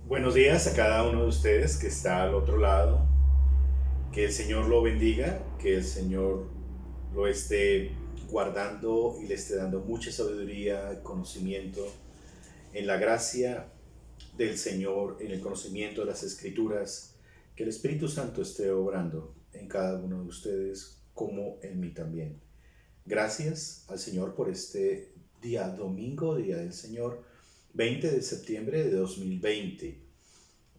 Buenos días a cada uno de ustedes que está al otro lado. Que el Señor lo bendiga, que el Señor lo esté guardando y le esté dando mucha sabiduría, conocimiento en la gracia del Señor, en el conocimiento de las Escrituras. Que el Espíritu Santo esté obrando en cada uno de ustedes como en mí también. Gracias al Señor por este día domingo, Día del Señor, 20 de septiembre de 2020.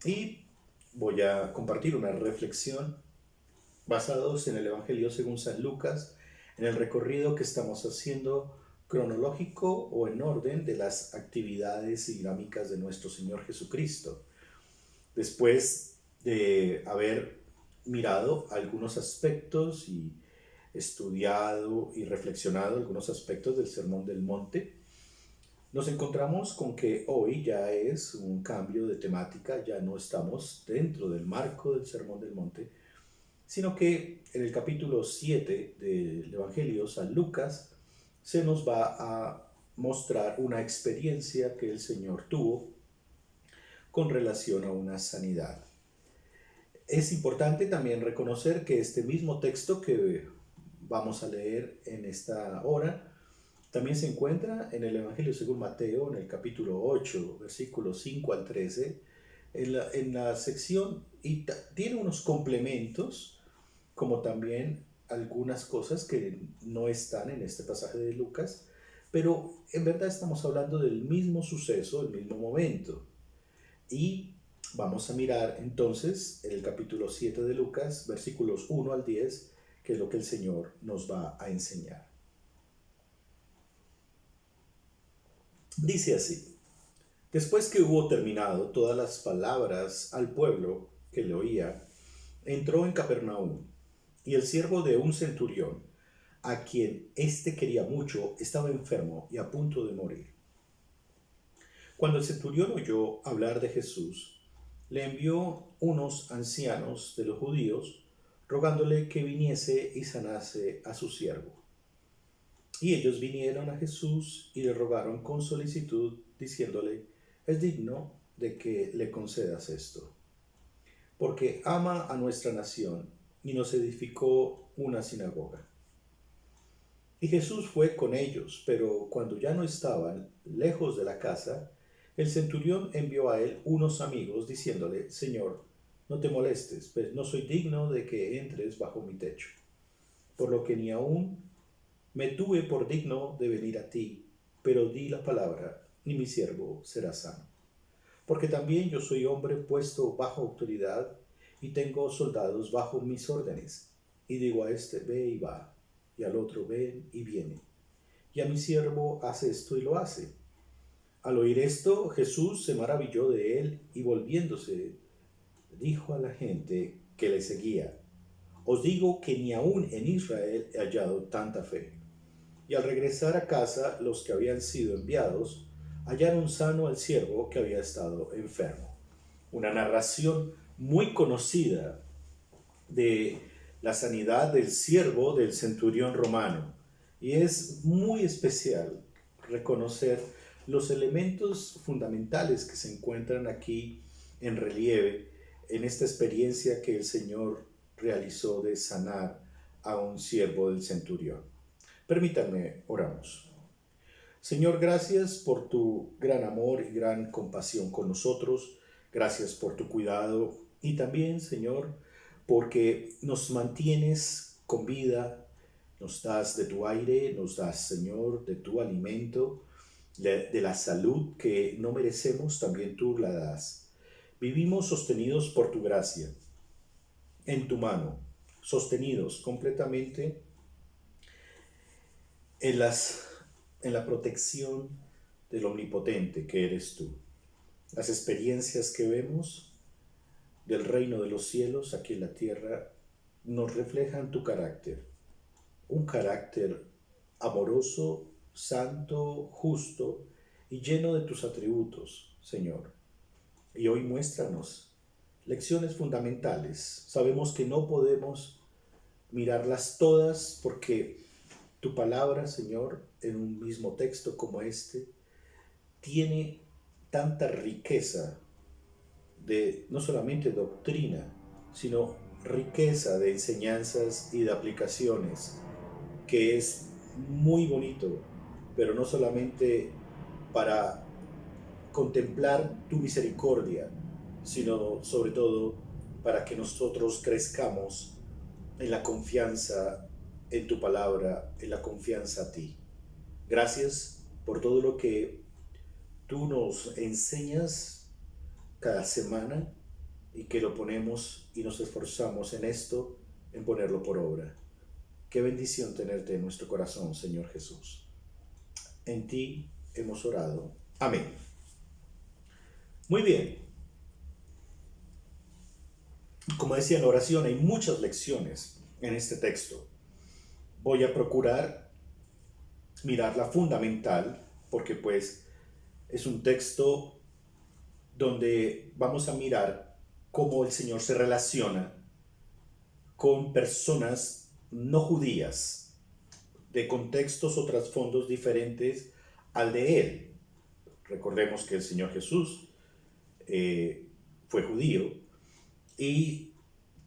Y voy a compartir una reflexión basados en el Evangelio según San Lucas, en el recorrido que estamos haciendo cronológico o en orden de las actividades y dinámicas de nuestro Señor Jesucristo. Después de haber mirado algunos aspectos y estudiado y reflexionado algunos aspectos del Sermón del Monte, nos encontramos con que hoy ya es un cambio de temática, ya no estamos dentro del marco del Sermón del Monte, sino que en el capítulo 7 del Evangelio San Lucas se nos va a mostrar una experiencia que el Señor tuvo con relación a una sanidad. Es importante también reconocer que este mismo texto que vamos a leer en esta hora también se encuentra en el Evangelio según Mateo, en el capítulo 8, versículos 5 al 13, en la sección, y tiene unos complementos, como también algunas cosas que no están en este pasaje de Lucas, pero en verdad estamos hablando del mismo suceso, el mismo momento. Y vamos a mirar entonces el capítulo 7 de Lucas, versículos 1 al 10, que es lo que el Señor nos va a enseñar. Dice así: después que hubo terminado todas las palabras al pueblo que le oía, entró en Capernaum, y el siervo de un centurión, a quien éste quería mucho, estaba enfermo y a punto de morir. Cuando el centurión oyó hablar de Jesús, le envió unos ancianos de los judíos, rogándole que viniese y sanase a su siervo. Y ellos vinieron a Jesús y le rogaron con solicitud, diciéndole: es digno de que le concedas esto, porque ama a nuestra nación y nos edificó una sinagoga. Y Jesús fue con ellos, pero cuando ya no estaban lejos de la casa, el centurión envió a él unos amigos, diciéndole: Señor, no te molestes, pues no soy digno de que entres bajo mi techo, por lo que ni aún me tuve por digno de venir a ti, pero di la palabra, y mi siervo será sano. Porque también yo soy hombre puesto bajo autoridad, y tengo soldados bajo mis órdenes. Y digo a este: ve y va, y al otro: ven y viene. Y a mi siervo: hace esto, y lo hace. Al oír esto, Jesús se maravilló de él, y volviéndose, dijo a la gente que le seguía: os digo que ni aun en Israel he hallado tanta fe. Y al regresar a casa, los que habían sido enviados hallaron sano al siervo que había estado enfermo. Una narración muy conocida de la sanidad del siervo del centurión romano. Y es muy especial reconocer los elementos fundamentales que se encuentran aquí en relieve en esta experiencia que el Señor realizó de sanar a un siervo del centurión. Permítanme, oramos. Señor, gracias por tu gran amor y gran compasión con nosotros. Gracias por tu cuidado y también, Señor, porque nos mantienes con vida, nos das de tu aire, nos das, Señor, de tu alimento, de la salud que no merecemos, también tú la das. Vivimos sostenidos por tu gracia, en tu mano, sostenidos completamente en, las, en la protección del omnipotente que eres tú. Las experiencias que vemos del reino de los cielos aquí en la tierra nos reflejan tu carácter, un carácter amoroso, santo, justo y lleno de tus atributos, Señor. Y hoy muéstranos lecciones fundamentales. Sabemos que no podemos mirarlas todas porque tu palabra, Señor, en un mismo texto como este, tiene tanta riqueza de no solamente doctrina, sino riqueza de enseñanzas y de aplicaciones, que es muy bonito, pero no solamente para contemplar tu misericordia, sino sobre todo para que nosotros crezcamos en la confianza en tu palabra, en la confianza a ti. Gracias por todo lo que tú nos enseñas cada semana y que lo ponemos y nos esforzamos en esto, en ponerlo por obra. Qué bendición tenerte en nuestro corazón, Señor Jesús. En ti hemos orado. Amén. Muy bien. Como decía en la oración, hay muchas lecciones en este texto. Voy a procurar mirar la fundamental, porque pues es un texto donde vamos a mirar cómo el Señor se relaciona con personas no judías, de contextos o trasfondos diferentes al de Él. Recordemos que el Señor Jesús fue judío y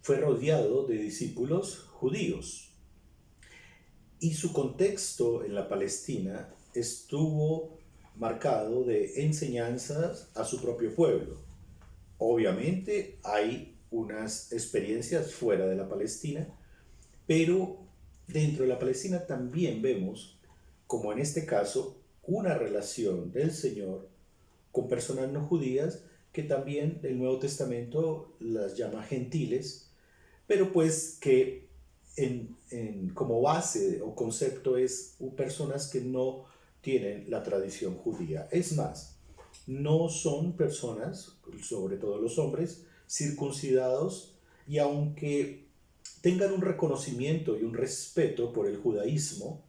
fue rodeado de discípulos judíos. Y su contexto en la Palestina estuvo marcado de enseñanzas a su propio pueblo. Obviamente hay unas experiencias fuera de la Palestina, pero dentro de la Palestina también vemos, como en este caso, una relación del Señor con personas no judías que también el Nuevo Testamento las llama gentiles, pero pues que como base o concepto es personas que no tienen la tradición judía. Es más, no son personas, sobre todo los hombres, circuncidados, y aunque tengan un reconocimiento y un respeto por el judaísmo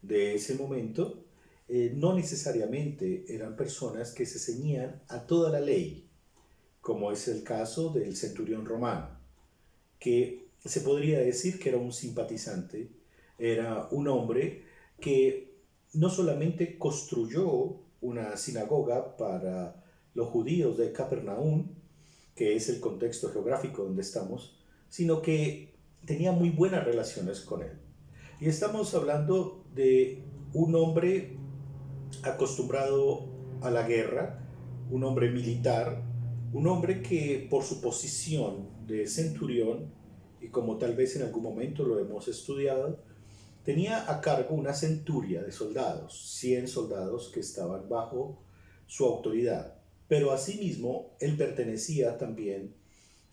de ese momento, no necesariamente eran personas que se ceñían a toda la ley, como es el caso del centurión romano, que se podría decir que era un simpatizante, era un hombre que no solamente construyó una sinagoga para los judíos de Capernaum, que es el contexto geográfico donde estamos, sino que tenía muy buenas relaciones con él. Y estamos hablando de un hombre acostumbrado a la guerra, un hombre militar, un hombre que por su posición de centurión, y como tal vez en algún momento lo hemos estudiado, tenía a cargo una centuria de soldados, 100 soldados que estaban bajo su autoridad. Pero asimismo, él pertenecía también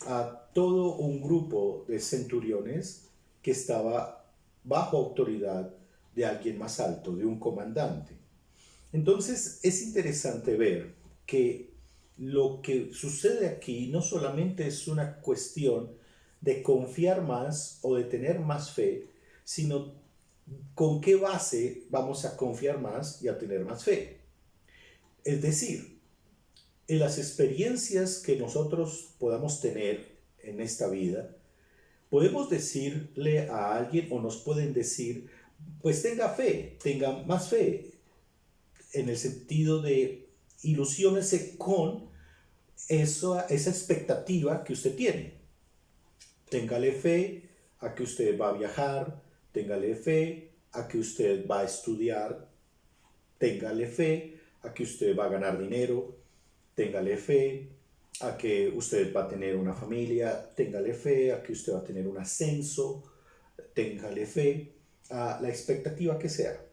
a todo un grupo de centuriones que estaba bajo autoridad de alguien más alto, de un comandante. Entonces es interesante ver que lo que sucede aquí no solamente es una cuestión de confiar más o de tener más fe, sino con qué base vamos a confiar más y a tener más fe. Es decir, en las experiencias que nosotros podamos tener en esta vida, podemos decirle a alguien o nos pueden decir, pues tenga fe, tenga más fe, en el sentido de ilusiónese con esa expectativa que usted tiene. Téngale fe a que usted va a viajar, téngale fe a que usted va a estudiar, téngale fe a que usted va a ganar dinero, téngale fe a que usted va a tener una familia, téngale fe a que usted va a tener un ascenso, téngale fe a la expectativa que sea.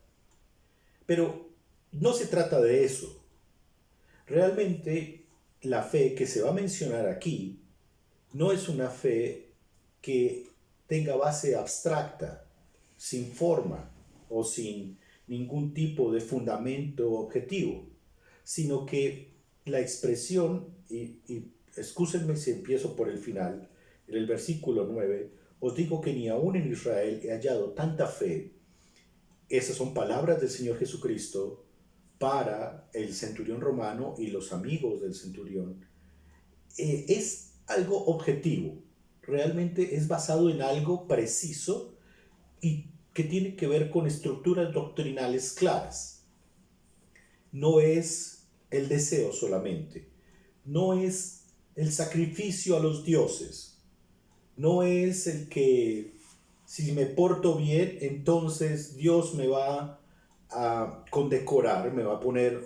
Pero no se trata de eso. Realmente la fe que se va a mencionar aquí no es una fe que tenga base abstracta, sin forma o sin ningún tipo de fundamento objetivo, sino que la expresión, y excúsenme si empiezo por el final, en el versículo 9, os digo que ni aún en Israel he hallado tanta fe. Esas son palabras del Señor Jesucristo para el centurión romano y los amigos del centurión. Es algo objetivo, realmente es basado en algo preciso y que tiene que ver con estructuras doctrinales claras. No es el deseo solamente, no es el sacrificio a los dioses. No es el que si me porto bien, entonces Dios me va a condecorar, me va a poner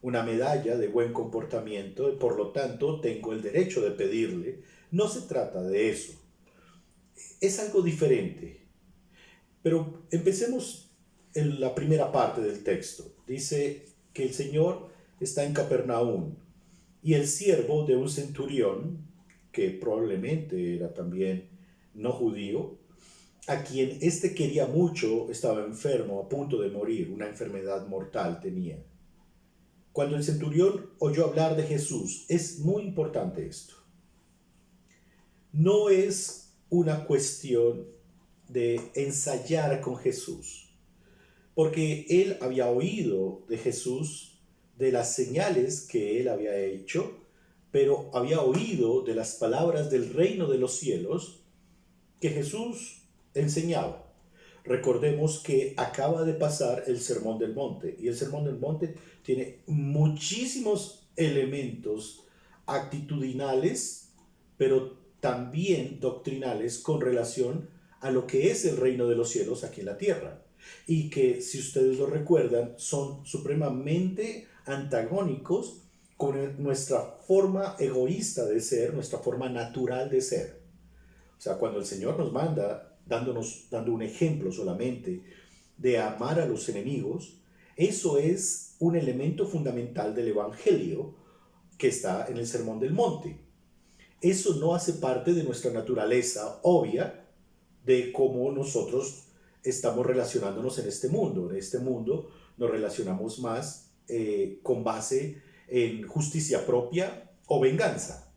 una medalla de buen comportamiento y por lo tanto tengo el derecho de pedirle. No se trata de eso. Es algo diferente. Pero empecemos en la primera parte del texto. Dice que el Señor está en Capernaum y el siervo de un centurión, que probablemente era también no judío, a quien éste quería mucho, estaba enfermo, a punto de morir, una enfermedad mortal tenía. Cuando el centurión oyó hablar de Jesús, es muy importante esto. No es una cuestión de ensayar con Jesús, porque él había oído de Jesús, de las señales que él había hecho, pero había oído de las palabras del reino de los cielos que Jesús enseñaba. Recordemos que acaba de pasar el Sermón del Monte, y el Sermón del Monte tiene muchísimos elementos actitudinales, pero también doctrinales con relación a lo que es el reino de los cielos aquí en la tierra. Y que, si ustedes lo recuerdan, son supremamente antagónicos con nuestra forma egoísta de ser, nuestra forma natural de ser. O sea, cuando el Señor nos manda, dando un ejemplo solamente de amar a los enemigos, eso es un elemento fundamental del Evangelio que está en el Sermón del Monte. Eso no hace parte de nuestra naturaleza obvia de cómo nosotros estamos relacionándonos en este mundo. En este mundo nos relacionamos más con base en justicia propia o venganza.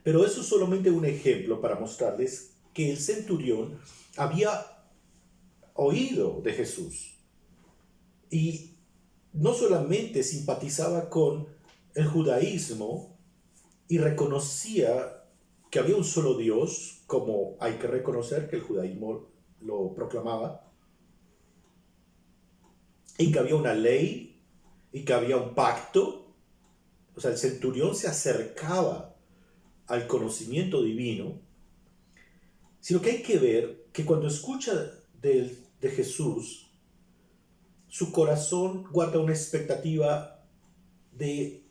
Pero eso es solamente un ejemplo para mostrarles que el centurión había oído de Jesús y no solamente simpatizaba con el judaísmo y reconocía que había un solo Dios, como hay que reconocer que el judaísmo lo proclamaba, y que había una ley y que había un pacto. O sea, el centurión se acercaba al conocimiento divino, sino que hay que ver que cuando escucha de Jesús, su corazón guarda una expectativa de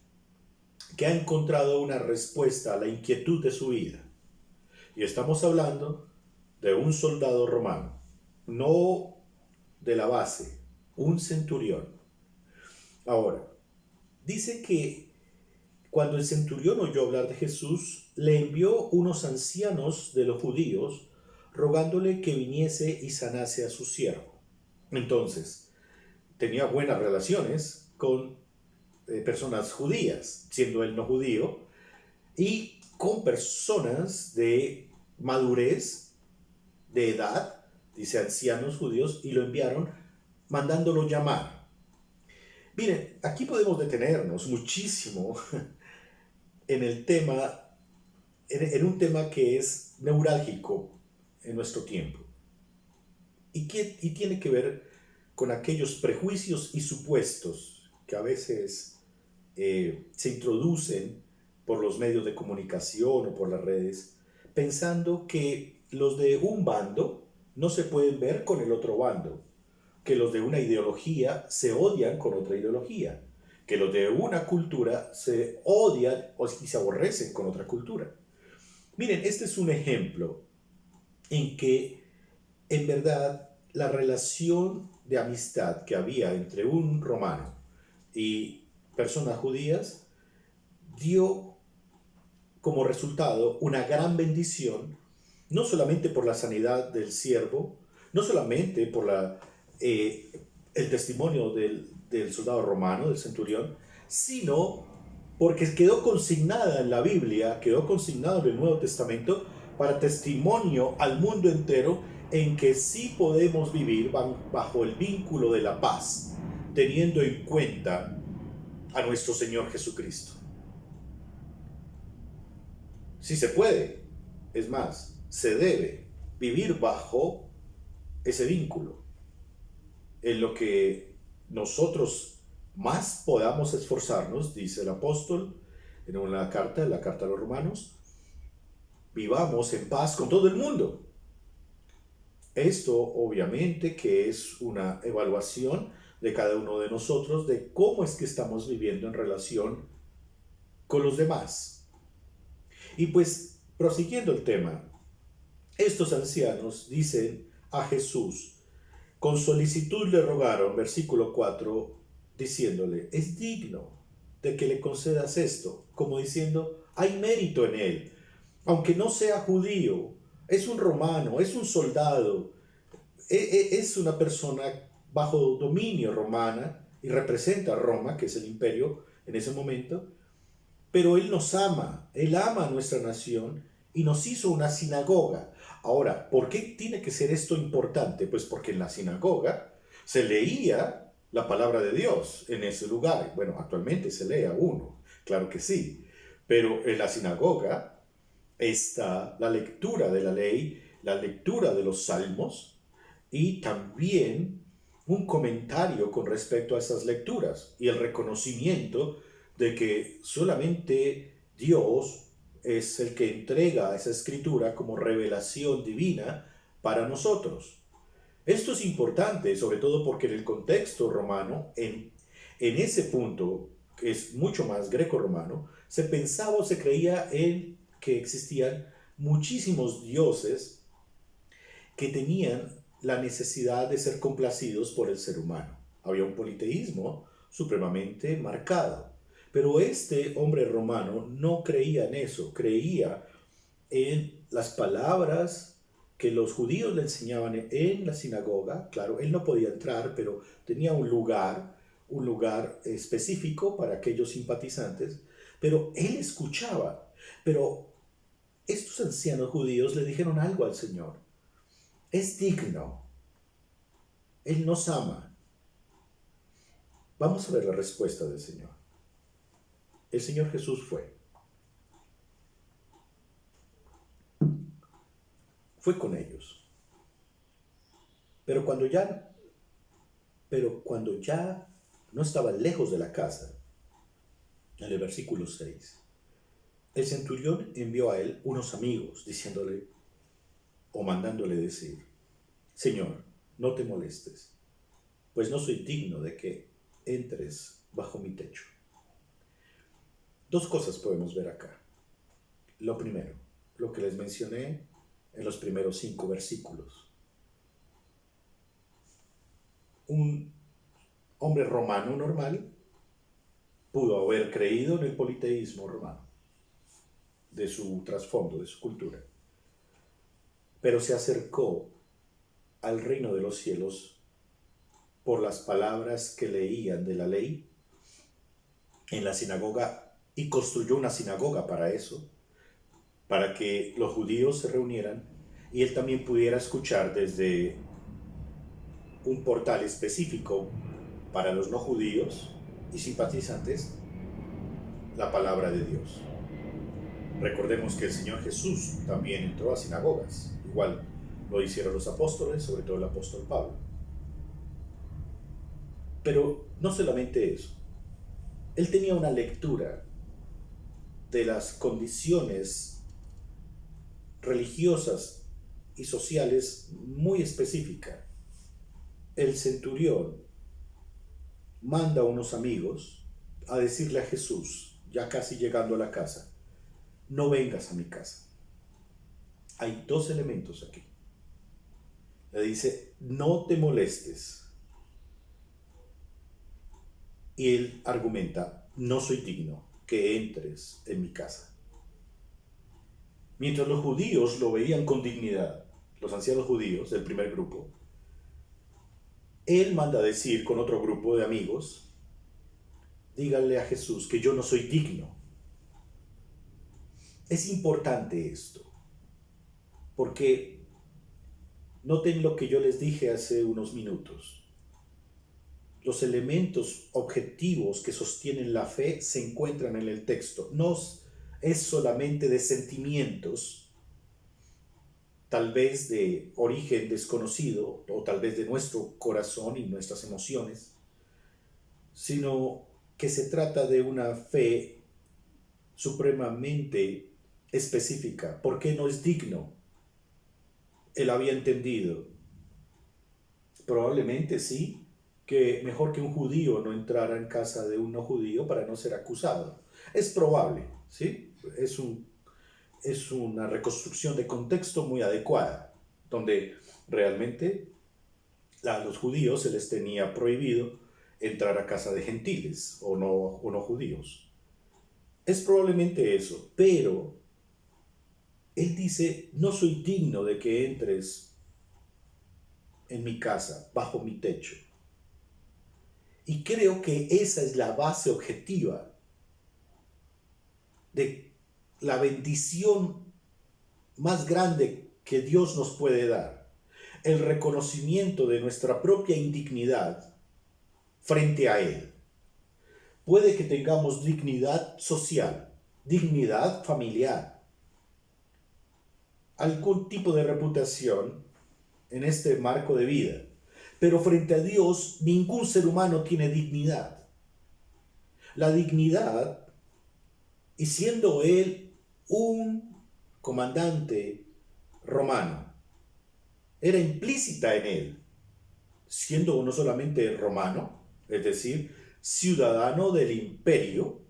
que ha encontrado una respuesta a la inquietud de su vida. Y estamos hablando de un soldado romano, no de la base, un centurión. Ahora, dice que cuando el centurión oyó hablar de Jesús, le envió unos ancianos de los judíos rogándole que viniese y sanase a su siervo. Entonces, tenía buenas relaciones con personas judías, siendo él no judío, y con personas de madurez, de edad, dice ancianos judíos, y lo enviaron mandándolo llamar. Miren, aquí podemos detenernos muchísimo en el tema, en un tema que es neurálgico en nuestro tiempo y tiene que ver con aquellos prejuicios y supuestos que a veces se introducen por los medios de comunicación o por las redes, pensando que los de un bando no se pueden ver con el otro bando, que los de una ideología se odian con otra ideología, que los de una cultura se odian y se aborrecen con otra cultura. Miren, este es un ejemplo en que en verdad la relación de amistad que había entre un romano y personas judías dio como resultado una gran bendición, no solamente por la sanidad del siervo, no solamente por el testimonio del soldado romano, del centurión, sino porque quedó consignada en la Biblia, quedó consignado en el Nuevo Testamento para testimonio al mundo entero en que sí podemos vivir bajo el vínculo de la paz, teniendo en cuenta a nuestro Señor Jesucristo. Sí se puede, es más, se debe vivir bajo ese vínculo, en lo que nosotros más podamos esforzarnos, dice el apóstol, en la carta a los romanos, vivamos en paz con todo el mundo. Esto obviamente que es una evaluación de cada uno de nosotros de cómo es que estamos viviendo en relación con los demás. Y pues, prosiguiendo el tema, estos ancianos dicen a Jesús, con solicitud le rogaron, versículo 4, diciéndole, es digno de que le concedas esto, como diciendo, hay mérito en él, aunque no sea judío, es un romano, es un soldado, es una persona bajo dominio romana y representa a Roma, que es el imperio en ese momento, pero Él nos ama, Él ama a nuestra nación y nos hizo una sinagoga. Ahora, ¿por qué tiene que ser esto importante? Pues porque en la sinagoga se leía la palabra de Dios en ese lugar. Bueno, actualmente se lee uno, claro que sí, pero en la sinagoga está la lectura de la ley, la lectura de los salmos y también un comentario con respecto a esas lecturas y el reconocimiento de que solamente Dios es el que entrega esa escritura como revelación divina para nosotros. Esto es importante, sobre todo porque en el contexto romano, en ese punto, que es mucho más greco-romano, se pensaba o se creía en que existían muchísimos dioses que tenían la necesidad de ser complacidos por el ser humano. Había un politeísmo supremamente marcado. Pero este hombre romano no creía en eso, creía en las palabras que los judíos le enseñaban en la sinagoga. Claro, él no podía entrar, pero tenía un lugar específico para aquellos simpatizantes, pero él escuchaba. Pero estos ancianos judíos le dijeron algo al Señor. Es digno. Él nos ama. Vamos a ver la respuesta del Señor. El Señor Jesús fue con ellos. Pero cuando ya no estaba lejos de la casa, en el versículo 6, el centurión envió a él unos amigos, diciéndole o mandándole decir, Señor, no te molestes, pues no soy digno de que entres bajo mi techo. Dos cosas podemos ver acá. Lo primero, lo que les mencioné en los primeros 5 versículos. Un hombre romano normal pudo haber creído en el politeísmo romano, de su trasfondo, de su cultura, pero se acercó al reino de los cielos por las palabras que leían de la ley en la sinagoga y construyó una sinagoga para eso, para que los judíos se reunieran y él también pudiera escuchar desde un portal específico para los no judíos y simpatizantes la palabra de Dios. Recordemos que el Señor Jesús también entró a sinagogas, igual lo hicieron los apóstoles, sobre todo el apóstol Pablo. Pero no solamente eso, él tenía una lectura de las condiciones religiosas y sociales muy específica. El centurión manda a unos amigos a decirle a Jesús, ya casi llegando a la casa, no vengas a mi casa. Hay dos elementos aquí. Le dice, no te molestes. Y él argumenta, no soy digno que entres en mi casa. Mientras los judíos lo veían con dignidad, los ancianos judíos del primer grupo, él manda a decir con otro grupo de amigos, díganle a Jesús que yo no soy digno. Es importante esto, porque noten lo que yo les dije hace unos minutos. Los elementos objetivos que sostienen la fe se encuentran en el texto. No es solamente de sentimientos, tal vez de origen desconocido, o tal vez de nuestro corazón y nuestras emociones, sino que se trata de una fe supremamente específica. ¿Por qué no es digno? Él había entendido, probablemente sí, que mejor que un judío no entrara en casa de un no judío para no ser acusado. Es probable, ¿sí? Es una reconstrucción de contexto muy adecuada, donde realmente a los judíos se les tenía prohibido entrar a casa de gentiles o no judíos. Es probablemente eso, pero él dice, no soy digno de que entres en mi casa, bajo mi techo. Y creo que esa es la base objetiva de la bendición más grande que Dios nos puede dar. El reconocimiento de nuestra propia indignidad frente a Él. Puede que tengamos dignidad social, dignidad familiar, algún tipo de reputación en este marco de vida. Pero frente a Dios, ningún ser humano tiene dignidad. La dignidad, y siendo él un comandante romano, era implícita en él, siendo no solamente romano, es decir, ciudadano del imperio,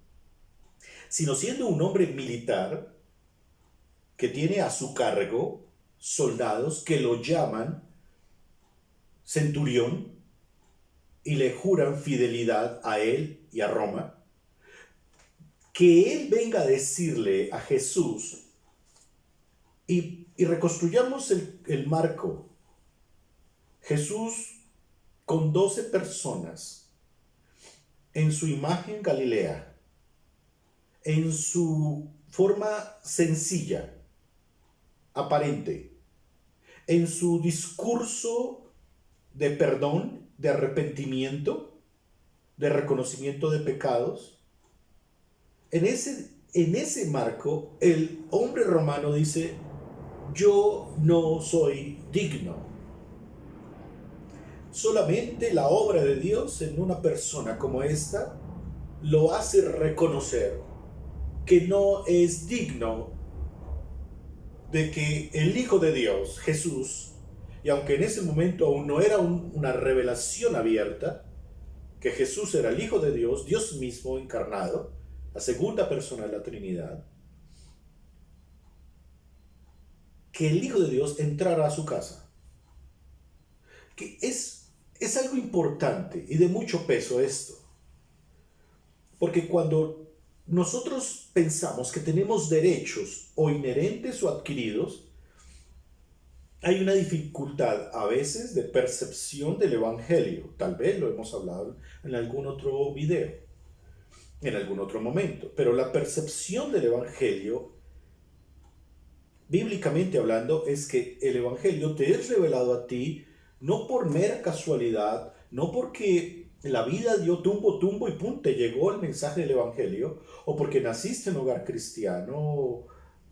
sino siendo un hombre militar que tiene a su cargo soldados que lo llaman centurión y le juran fidelidad a él y a Roma, que él venga a decirle a Jesús y reconstruyamos el marco. Jesús con 12 personas en su imagen Galilea, en su forma sencilla, aparente, en su discurso de perdón, de arrepentimiento, de reconocimiento de pecados. En ese marco, el hombre romano dice, yo no soy digno. Solamente la obra de Dios en una persona como esta lo hace reconocer que no es digno de que el Hijo de Dios, Jesús, y aunque en ese momento aún no era una revelación abierta, que Jesús era el Hijo de Dios, Dios mismo encarnado, la segunda persona de la Trinidad, que el Hijo de Dios entrara a su casa. Que es algo importante y de mucho peso esto. Porque cuando nosotros pensamos que tenemos derechos o inherentes o adquiridos, hay una dificultad a veces de percepción del Evangelio. Tal vez lo hemos hablado en algún otro video, en algún otro momento. Pero la percepción del Evangelio, bíblicamente hablando, es que el Evangelio te es revelado a ti no por mera casualidad, no porque la vida dio tumbo y pum, te llegó el mensaje del Evangelio, o porque naciste en un hogar cristiano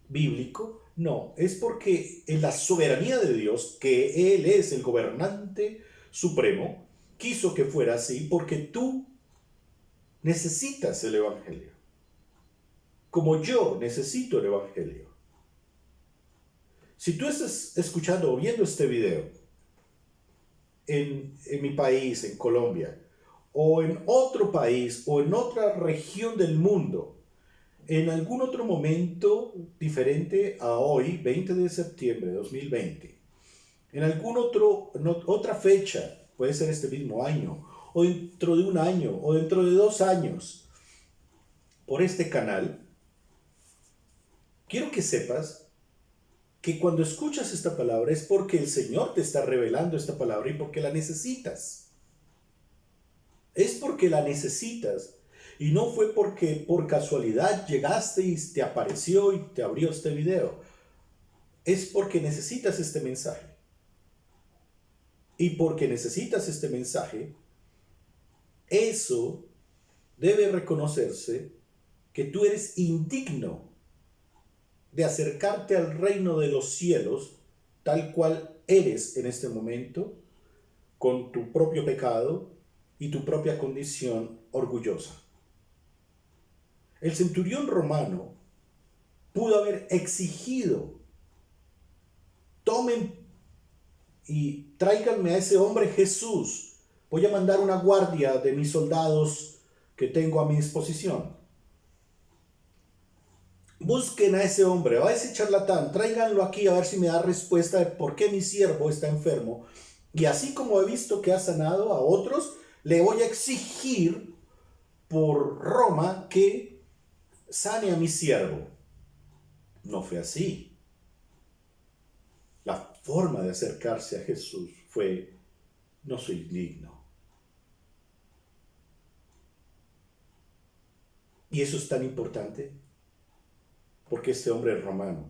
bíblico. No, es porque en la soberanía de Dios, que Él es el gobernante supremo, quiso que fuera así porque tú necesitas el Evangelio. Como yo necesito el Evangelio. Si tú estás escuchando o viendo este video en mi país, en Colombia, o en otro país, o en otra región del mundo, en algún otro momento diferente a hoy, 20 de septiembre de 2020, en otra fecha, puede ser este mismo año, o dentro de un año, o dentro de 2 años, por este canal, quiero que sepas que cuando escuchas esta palabra es porque el Señor te está revelando esta palabra y porque la necesitas. Es porque la necesitas. Y no fue porque por casualidad llegaste y te apareció y te abrió este video. Es porque necesitas este mensaje. Y porque necesitas este mensaje, eso debe reconocerse que tú eres indigno de acercarte al reino de los cielos tal cual eres en este momento, con tu propio pecado y tu propia condición orgullosa. El centurión romano pudo haber exigido: tomen y tráiganme a ese hombre Jesús. Voy a mandar una guardia de mis soldados que tengo a mi disposición. Busquen a ese hombre, a ese charlatán, tráiganlo aquí a ver si me da respuesta de por qué mi siervo está enfermo. Y así como he visto que ha sanado a otros, le voy a exigir por Roma que sane a mi siervo. No fue así. La forma de acercarse a Jesús fue: no soy digno. Y eso es tan importante porque este hombre es romano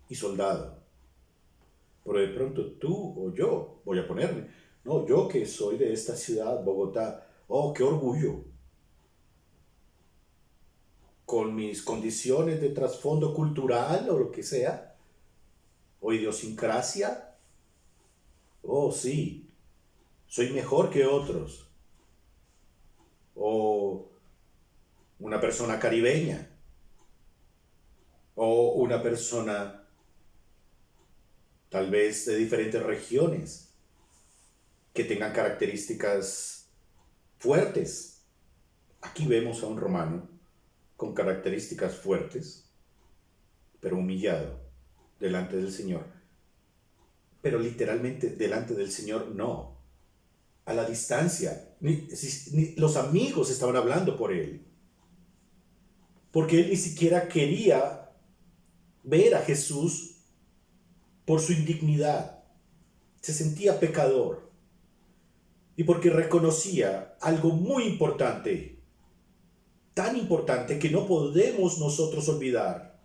y soldado. Pero de pronto tú o yo, voy a ponerme, no, yo que soy de esta ciudad, Bogotá, oh, qué orgullo, con mis condiciones de trasfondo cultural o lo que sea, o idiosincrasia, oh sí, soy mejor que otros, o una persona caribeña, o una persona tal vez de diferentes regiones que tengan características fuertes. Aquí vemos a un romano con características fuertes, pero humillado delante del Señor. Pero literalmente delante del Señor no, a la distancia. Ni los amigos estaban hablando por él, porque él ni siquiera quería ver a Jesús por su indignidad. Se sentía pecador y porque reconocía algo muy importante, tan importante que no podemos nosotros olvidar.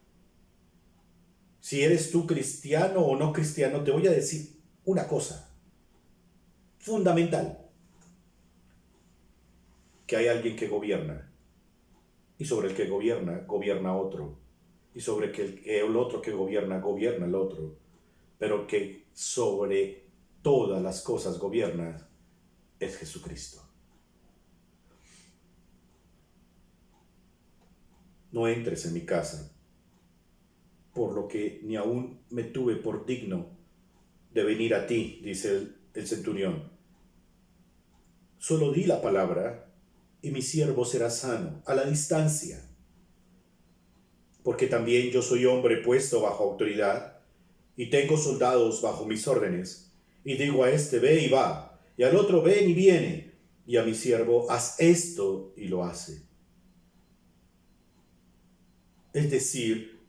Si eres tú cristiano o no cristiano, te voy a decir una cosa fundamental: que hay alguien que gobierna, y sobre el que gobierna, gobierna otro, y sobre el otro que gobierna, gobierna el otro, pero que sobre todas las cosas gobierna es Jesucristo. No entres en mi casa, por lo que ni aún me tuve por digno de venir a ti, dice el centurión. Solo di la palabra y mi siervo será sano a la distancia. Porque también yo soy hombre puesto bajo autoridad y tengo soldados bajo mis órdenes. Y digo a este: ve y va, y al otro: ven y viene, y a mi siervo: haz esto, y lo hace. Es decir,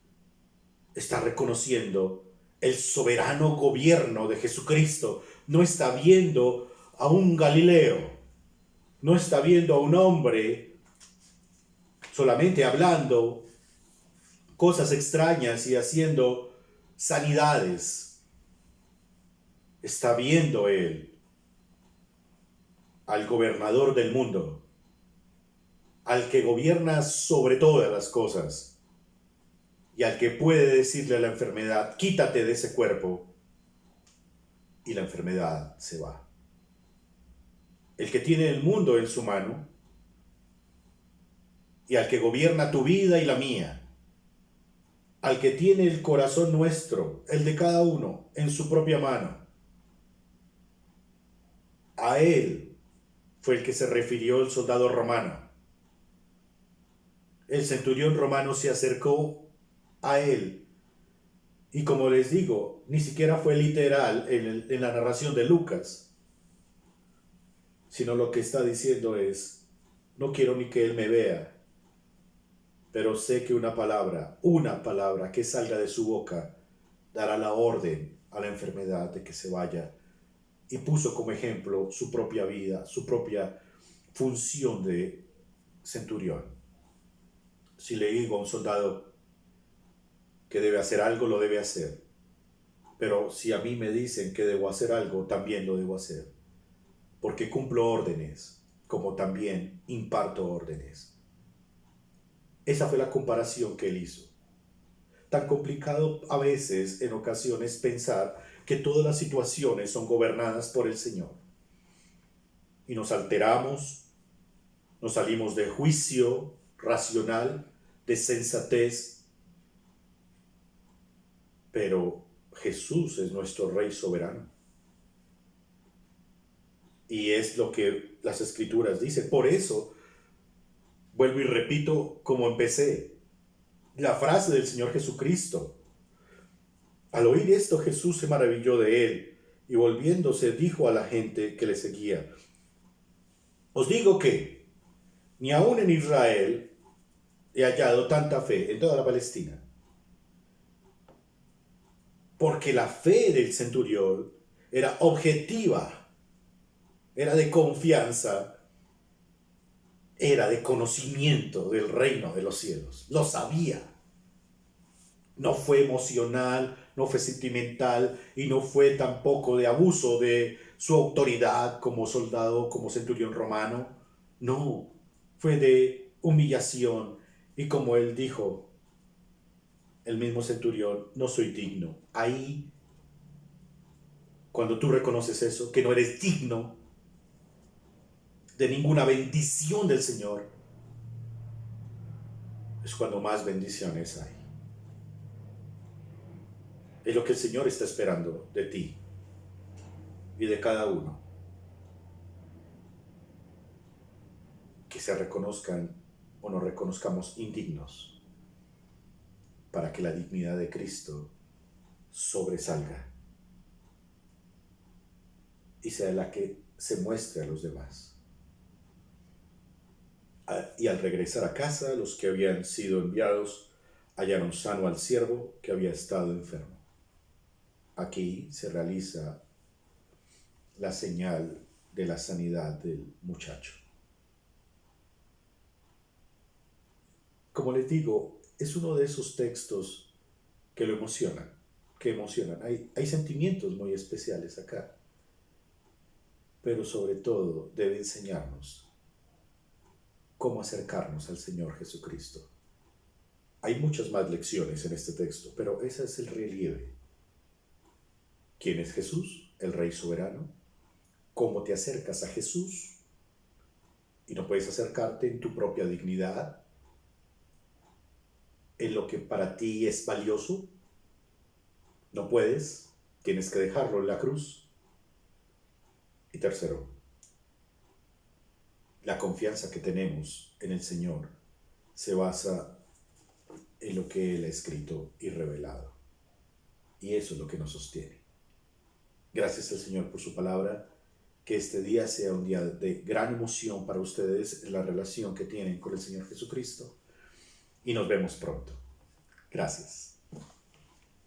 está reconociendo el soberano gobierno de Jesucristo. No está viendo a un Galileo, no está viendo a un hombre solamente hablando cosas extrañas y haciendo sanidades. Está viendo él al gobernador del mundo, al que gobierna sobre todas las cosas, y al que puede decirle a la enfermedad: quítate de ese cuerpo, y la enfermedad se va. El que tiene el mundo en su mano, y al que gobierna tu vida y la mía, al que tiene el corazón nuestro, el de cada uno, en su propia mano. A él fue el que se refirió el soldado romano. El centurión romano se acercó a él, y como les digo, ni siquiera fue literal en la narración de Lucas, sino lo que está diciendo es: no quiero ni que él me vea, pero sé que una palabra que salga de su boca dará la orden a la enfermedad de que se vaya. Y puso como ejemplo su propia vida, su propia función de centurión. Si le digo a un soldado que debe hacer algo, lo debe hacer. Pero si a mí me dicen que debo hacer algo, también lo debo hacer. Porque cumplo órdenes, como también imparto órdenes. Esa fue la comparación que él hizo. Tan complicado a veces, en ocasiones, pensar que todas las situaciones son gobernadas por el Señor. Y nos alteramos, nos salimos de juicio racional, de sensatez, pero Jesús es nuestro Rey soberano. Y es lo que las Escrituras dicen. Por eso, vuelvo y repito como empecé, la frase del Señor Jesucristo. Al oír esto, Jesús se maravilló de él y volviéndose dijo a la gente que le seguía: os digo que ni aún en Israel he hallado tanta fe en toda la Palestina. Porque la fe del centurión era objetiva, era de confianza, era de conocimiento del reino de los cielos. Lo sabía. No fue emocional, no fue sentimental y no fue tampoco de abuso de su autoridad como soldado, como centurión romano. No, fue de humillación y como él dijo, el mismo centurión, no soy digno. Ahí, cuando tú reconoces eso, que no eres digno de ninguna bendición del Señor, es cuando más bendiciones hay. Es lo que el Señor está esperando de ti y de cada uno. Que se reconozcan o nos reconozcamos indignos para que la dignidad de Cristo sobresalga y sea la que se muestre a los demás. Y al regresar a casa, los que habían sido enviados hallaron sano al siervo que había estado enfermo. Aquí se realiza la señal de la sanidad del muchacho. Como les digo, es uno de esos textos que lo emocionan, que emocionan. Hay sentimientos muy especiales acá, pero sobre todo debe enseñarnos cómo acercarnos al Señor Jesucristo. Hay muchas más lecciones en este texto, pero ese es el relieve. ¿Quién es Jesús? El Rey soberano. ¿Cómo te acercas a Jesús? Y no puedes acercarte en tu propia dignidad, en lo que para ti es valioso. No puedes, tienes que dejarlo en la cruz. Y tercero, la confianza que tenemos en el Señor se basa en lo que Él ha escrito y revelado. Y eso es lo que nos sostiene. Gracias al Señor por su palabra. Que este día sea un día de gran emoción para ustedes en la relación que tienen con el Señor Jesucristo. Y nos vemos pronto. Gracias.